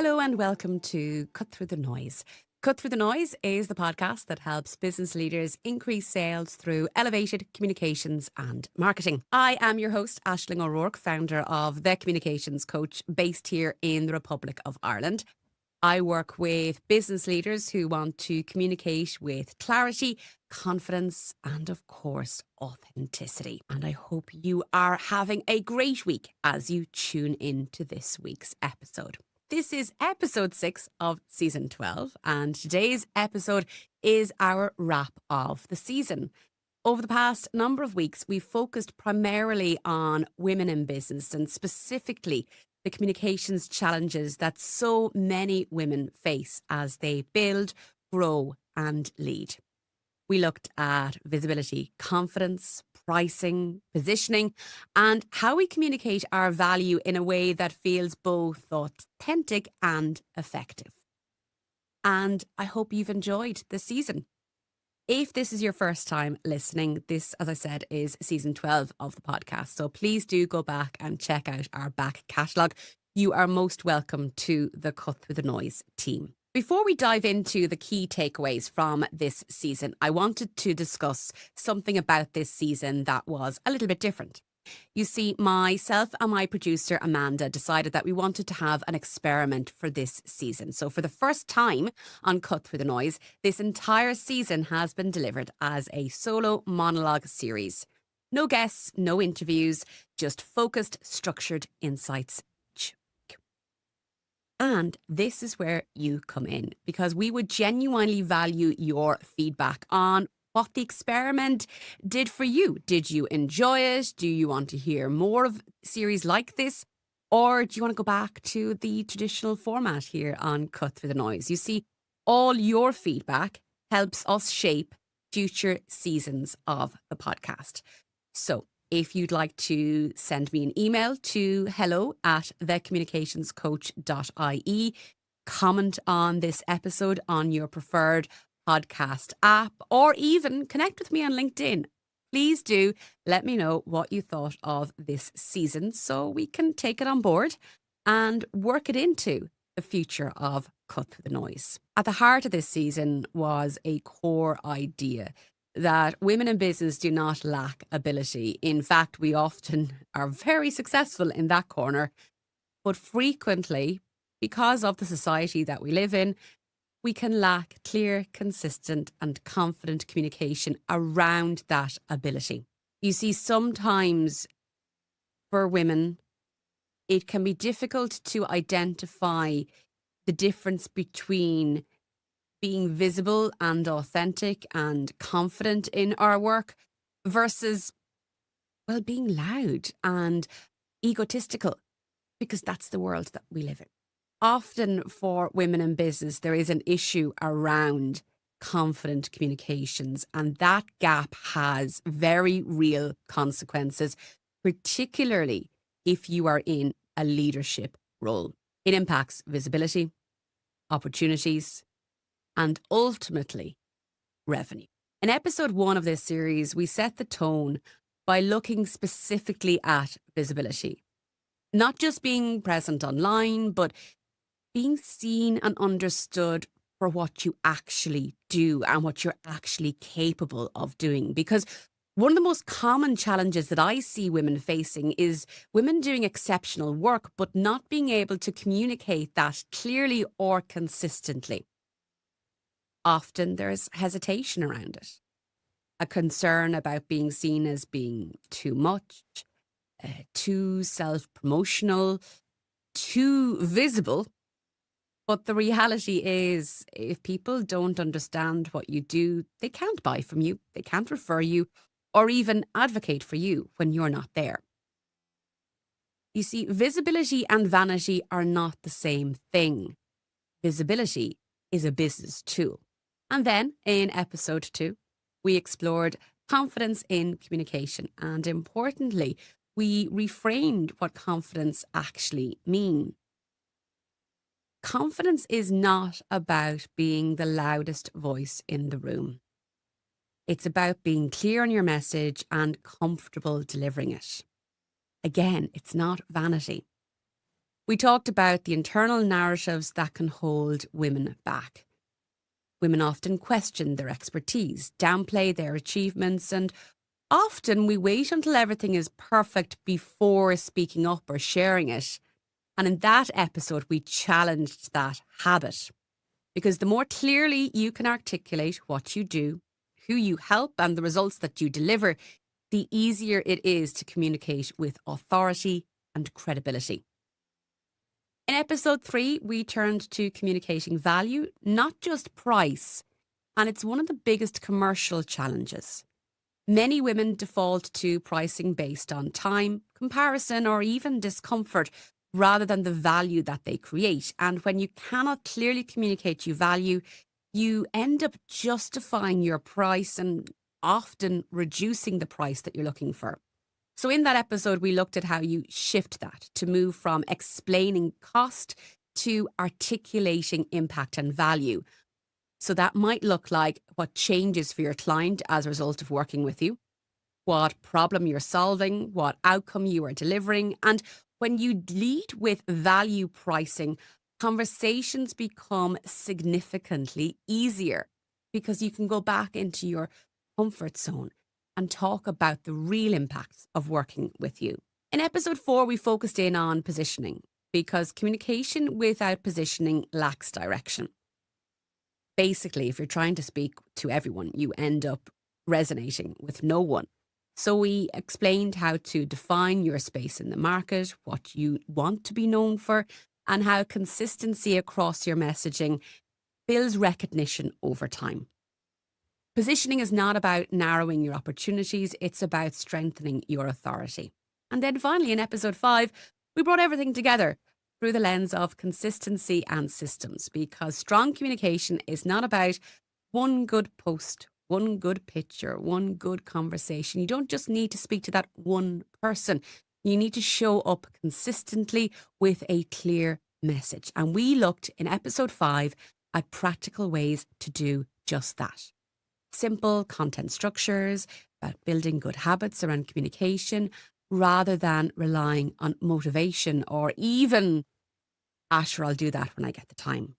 Hello and welcome to Cut Through the Noise. Cut Through the Noise is the podcast that helps business leaders increase sales through elevated communications and marketing. I am your host, Aisling O'Rourke, founder of The Communications Coach, based here in the Republic of Ireland. I work with business leaders who want to communicate with clarity, confidence, and of course, authenticity. And I hope you are having a great week as you tune into this week's episode. This is episode 6 of season 12, and today's episode is our wrap of the season. Over the past number of weeks, we've focused primarily on women in business and specifically the communications challenges that so many women face as they build, grow, and lead. We looked at visibility, confidence, pricing, positioning, and how we communicate our value in a way that feels both authentic and effective. And I hope you've enjoyed this season. If this is your first time listening, this, as I said, is season 12 of the podcast. So please do go back and check out our back catalogue. You are most welcome to the Cut Through the Noise team. Before we dive into the key takeaways from this season, I wanted to discuss something about this season that was a little bit different. You see, myself and my producer, Amanda, decided that we wanted to have an experiment for this season. So for the first time on Cut Through the Noise, this entire season has been delivered as a solo monologue series. No guests, no interviews, just focused, structured insights. And this is where you come in, because we would genuinely value your feedback on what the experiment did for you. Did you enjoy it? Do you want to hear more of series like this? Or do you want to go back to the traditional format here on Cut Through the Noise? You see, all your feedback helps us shape future seasons of the podcast. So if you'd like to send me an email to hello@thecommunicationscoach.ie, comment on this episode on your preferred podcast app, or even connect with me on LinkedIn. Please do let me know what you thought of this season so we can take it on board and work it into the future of Cut Through the Noise. At the heart of this season was a core idea that women in business do not lack ability. In fact, we often are very successful in that corner, but frequently, because of the society that we live in, we can lack clear, consistent, and confident communication around that ability. You see, sometimes for women, it can be difficult to identify the difference between being visible and authentic and confident in our work versus, well, being loud and egotistical, because that's the world that we live in. Often for women in business, there is an issue around confident communications, and that gap has very real consequences, particularly if you are in a leadership role. It impacts visibility, opportunities, and ultimately revenue. In episode 1 of this series, we set the tone by looking specifically at visibility. Not just being present online, but being seen and understood for what you actually do and what you're actually capable of doing. Because one of the most common challenges that I see women facing is women doing exceptional work, but not being able to communicate that clearly or consistently. Often there's hesitation around it, a concern about being seen as being too much, too self-promotional, too visible. But the reality is, if people don't understand what you do, they can't buy from you, they can't refer you, or even advocate for you when you're not there. You see, visibility and vanity are not the same thing. Visibility is a business tool. And then in episode 2, we explored confidence in communication. And importantly, we reframed what confidence actually means. Confidence is not about being the loudest voice in the room. It's about being clear on your message and comfortable delivering it. Again, it's not vanity. We talked about the internal narratives that can hold women back. Women often question their expertise, downplay their achievements, and often we wait until everything is perfect before speaking up or sharing it. And in that episode, we challenged that habit. Because the more clearly you can articulate what you do, who you help, and the results that you deliver, the easier it is to communicate with authority and credibility. In episode 3, we turned to communicating value, not just price, and it's one of the biggest commercial challenges. Many women default to pricing based on time, comparison, or even discomfort rather than the value that they create. And when you cannot clearly communicate your value, you end up justifying your price and often reducing the price that you're looking for. So in that episode, we looked at how you shift that to move from explaining cost to articulating impact and value. So that might look like what changes for your client as a result of working with you, what problem you're solving, what outcome you are delivering. And when you lead with value pricing, conversations become significantly easier because you can go back into your comfort zone and talk about the real impacts of working with you. In episode 4, we focused in on positioning because communication without positioning lacks direction. Basically, if you're trying to speak to everyone, you end up resonating with no one. So we explained how to define your space in the market, what you want to be known for, and how consistency across your messaging builds recognition over time. Positioning is not about narrowing your opportunities, it's about strengthening your authority. And then finally, in episode 5, we brought everything together through the lens of consistency and systems, because strong communication is not about one good post, one good picture, one good conversation. You don't just need to speak to that one person. You need to show up consistently with a clear message. And we looked in episode 5 at practical ways to do just that. Simple content structures, about building good habits around communication, rather than relying on motivation or even, sure, I'll do that when I get the time.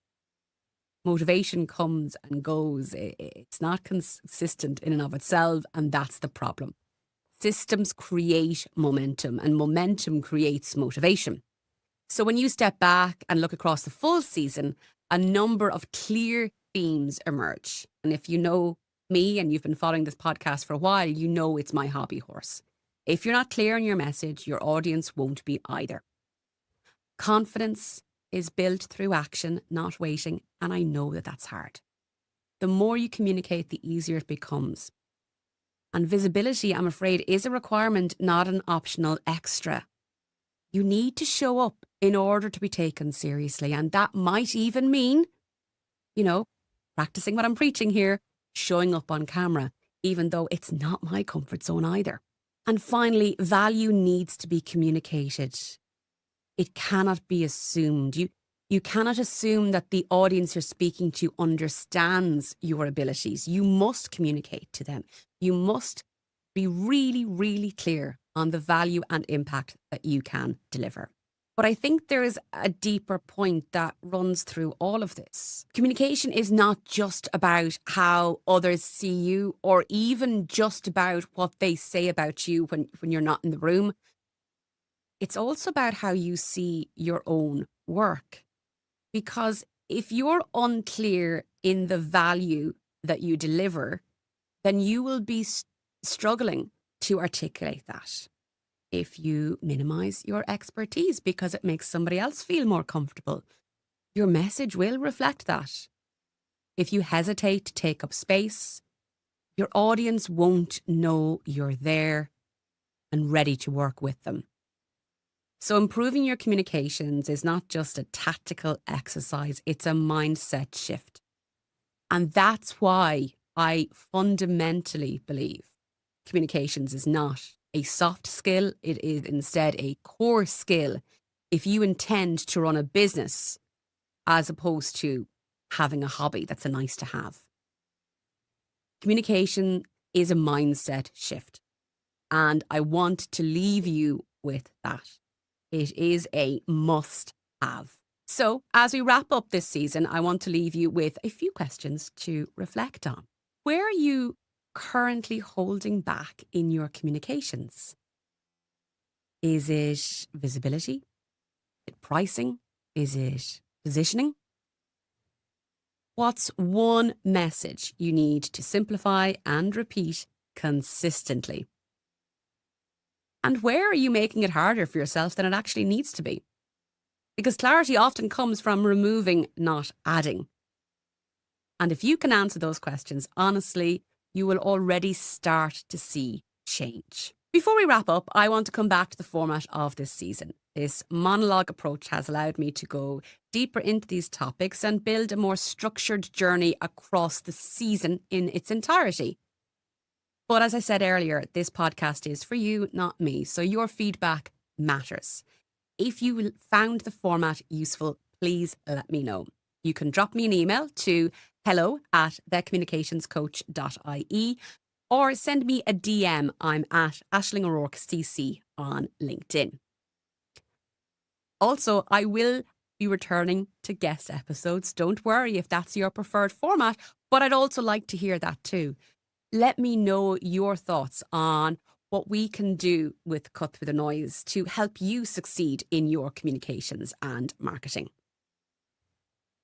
Motivation comes and goes. It's not consistent in and of itself, and that's the problem. Systems create momentum, and momentum creates motivation. So when you step back and look across the full season, a number of clear themes emerge. And if you know me and you've been following this podcast for a while, you know it's my hobby horse. If you're not clear on your message, your audience won't be either. Confidence is built through action, not waiting, and I know that that's hard. The more you communicate, the easier it becomes. And visibility, I'm afraid, is a requirement, not an optional extra. You need to show up in order to be taken seriously, and that might even mean, practicing what I'm preaching here, showing up on camera, even though it's not my comfort zone either. And finally, value needs to be communicated. It cannot be assumed. You cannot assume that the audience you're speaking to understands your abilities. You must communicate to them. You must be really, really clear on the value and impact that you can deliver. But I think there is a deeper point that runs through all of this. Communication is not just about how others see you or even just about what they say about you when you're not in the room. It's also about how you see your own work. Because if you're unclear in the value that you deliver, then you will be struggling to articulate that. If you minimize your expertise because it makes somebody else feel more comfortable, your message will reflect that. If you hesitate to take up space, your audience won't know you're there and ready to work with them. So improving your communications is not just a tactical exercise, it's a mindset shift. And that's why I fundamentally believe communications is not a soft skill. It is instead a core skill if you intend to run a business as opposed to having a hobby that's a nice to have. Communication is a mindset shift. And I want to leave you with that. It is a must have. So, as we wrap up this season, I want to leave you with a few questions to reflect on. Where are you currently holding back in your communications? Is it visibility? Is it pricing? Is it positioning? What's one message you need to simplify and repeat consistently? And where are you making it harder for yourself than it actually needs to be? Because clarity often comes from removing, not adding. And if you can answer those questions honestly, you will already start to see change. Before we wrap up, I want to come back to the format of this season. This monologue approach has allowed me to go deeper into these topics and build a more structured journey across the season in its entirety. But as I said earlier, this podcast is for you, not me. So your feedback matters. If you found the format useful, please let me know. You can drop me an email to hello@thecommunicationscoach.ie or send me a DM. I'm at Aisling O'Rourke CC on LinkedIn. Also, I will be returning to guest episodes. Don't worry if that's your preferred format, but I'd also like to hear that too. Let me know your thoughts on what we can do with Cut Through the Noise to help you succeed in your communications and marketing.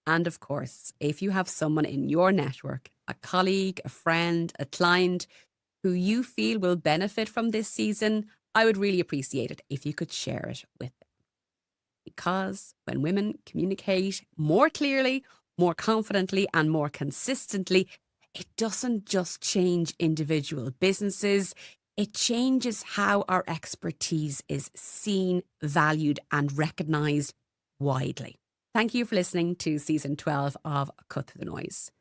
And of course, if you have someone in your network, a colleague, a friend, a client who you feel will benefit from this season, I would really appreciate it if you could share it with them. Because when women communicate more clearly, more confidently, and more consistently, it doesn't just change individual businesses, it changes how our expertise is seen, valued, and recognised widely. Thank you for listening to season 12 of Cut Through the Noise.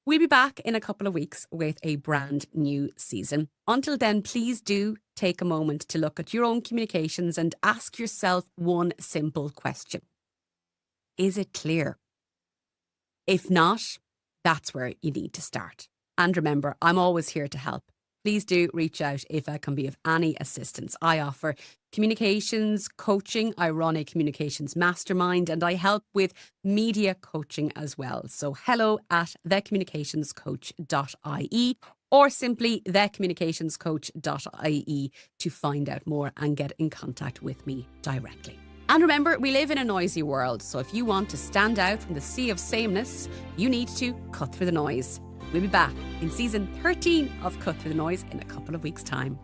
We'll be back in a couple of weeks with a brand new season. Until then, please do take a moment to look at your own communications and ask yourself one simple question. Is it clear? If not, that's where you need to start. And remember, I'm always here to help. Please do reach out if I can be of any assistance. I offer communications coaching. I run a communications mastermind and I help with media coaching as well. So hello@thecommunicationscoach.ie or simply thecommunicationscoach.ie to find out more and get in contact with me directly. And remember, we live in a noisy world, so if you want to stand out from the sea of sameness, you need to cut through the noise. We'll be back in season 13 of Cut Through the Noise in a couple of weeks' time.